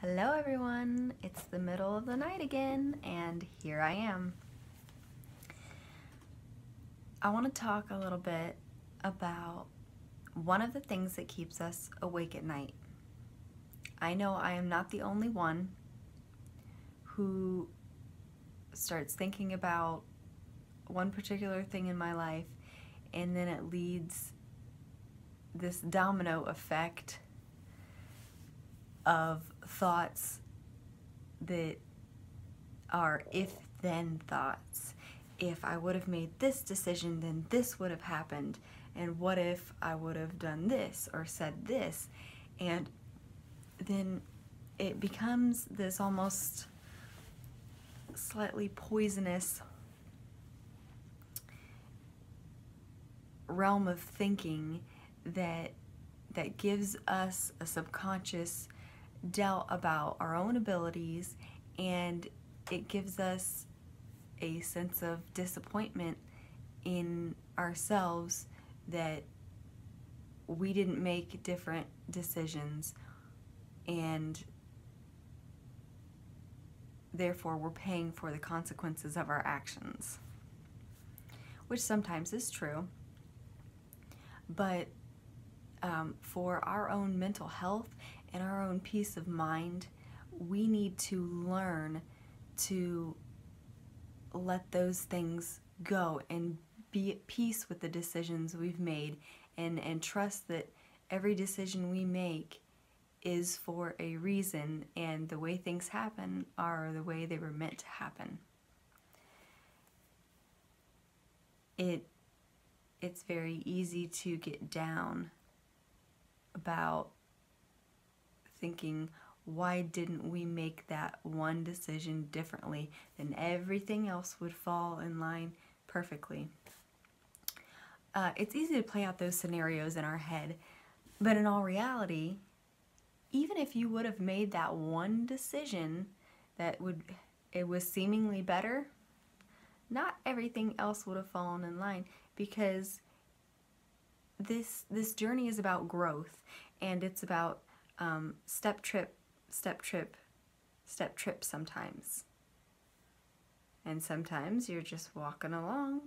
Hello everyone, it's the middle of the night again, and here I am. I want to talk a little bit about one of the things that keeps us awake at night. I know I am not the only one who starts thinking about one particular thing in my life, and then it leads this domino effect of thoughts that are if-then thoughts. If I would have made this decision, then this would have happened. And what if I would have done this or said this? And then it becomes this almost slightly poisonous realm of thinking that gives us a subconscious doubt about our own abilities, and it gives us a sense of disappointment in ourselves that we didn't make different decisions, and therefore we're paying for the consequences of our actions, which sometimes is true. But for our own mental health and our own peace of mind, we need to learn to let those things go and be at peace with the decisions we've made, and trust that every decision we make is for a reason, and the way things happen are the way they were meant to happen. It's very easy to get down about thinking, why didn't we make that one decision differently? Then everything else would fall in line perfectly. It's easy to play out those scenarios in our head, but in all reality, even if you would have made that one decision it was seemingly better, not everything else would have fallen in line, because this journey is about growth, and it's about step trip sometimes. And sometimes you're just walking along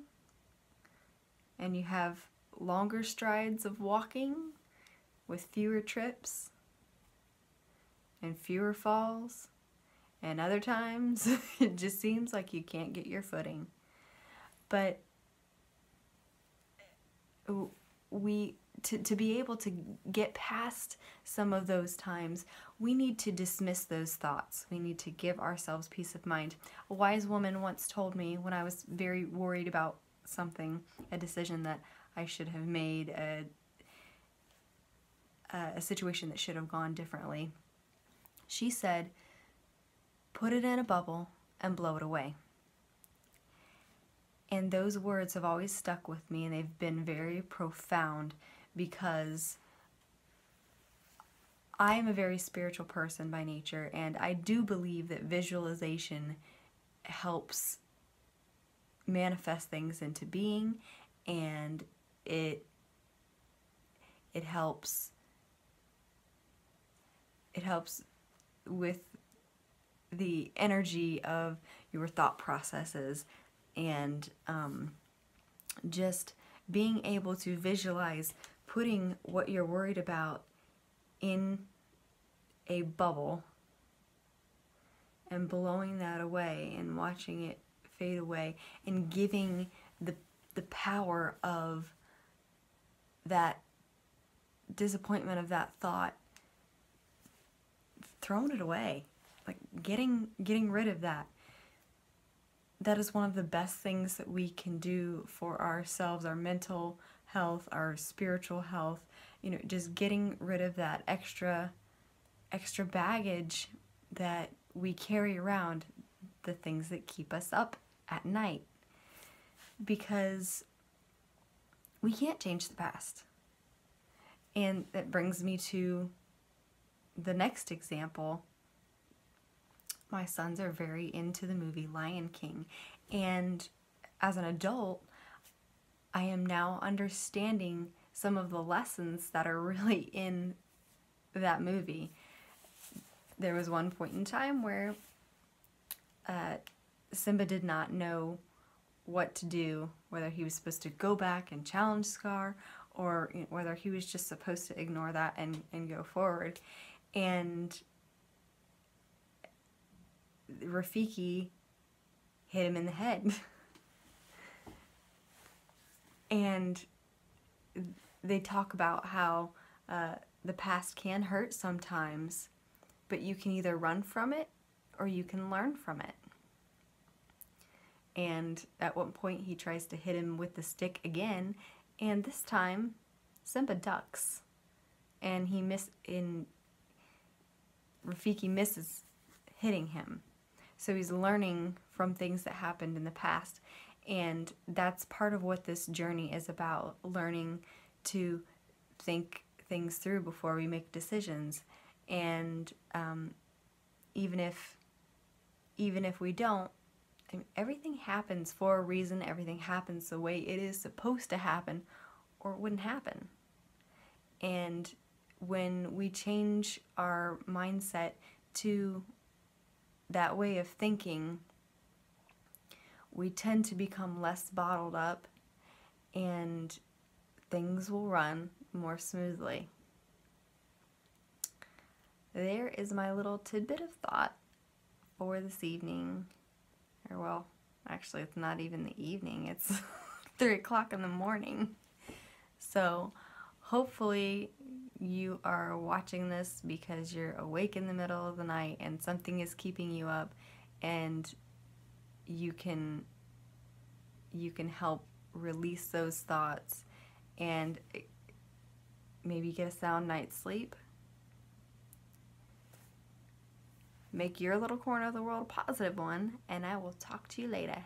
and you have longer strides of walking with fewer trips and fewer falls, and other times it just seems like you can't get your footing. But to be able to get past some of those times, we need to dismiss those thoughts. We need to give ourselves peace of mind. A wise woman once told me, when I was very worried about something, a decision that I should have made, a situation that should have gone differently, she said, "Put it in a bubble and blow it away." And those words have always stuck with me, and they've been very profound, because I am a very spiritual person by nature, and I do believe that visualization helps manifest things into being, and it helps with the energy of your thought processes, and just being able to visualize putting what you're worried about in a bubble and blowing that away and watching it fade away, and giving the power of that disappointment, of that thought, throwing it away, like getting rid of that. That is one of the best things that we can do for ourselves, our mental health, our spiritual health. You know, just getting rid of that extra baggage that we carry around, the things that keep us up at night. Because we can't change the past. And that brings me to the next example. My sons are very into the movie Lion King, and as an adult, I am now understanding some of the lessons that are really in that movie. there was one point in time where Simba did not know what to do, whether he was supposed to go back and challenge Scar, or whether he was just supposed to ignore that and go forward. And Rafiki hit him in the head. And they talk about how the past can hurt sometimes, but you can either run from it or you can learn from it. And at one point he tries to hit him with the stick again, and this time Simba ducks, and Rafiki misses hitting him. So he's learning from things that happened in the past, and that's part of what this journey is about, learning to think things through before we make decisions. And even if we don't, everything happens for a reason. Everything happens the way it is supposed to happen, or it wouldn't happen. And when we change our mindset to that way of thinking, we tend to become less bottled up, and things will run more smoothly. There is my little tidbit of thought for this evening. Or, well, actually it's not even the evening, it's 3 o'clock in the morning. So hopefully you are watching this because you're awake in the middle of the night and something is keeping you up, and you can help release those thoughts and maybe get a sound night's sleep. Make your little corner of the world a positive one, and I will talk to you later.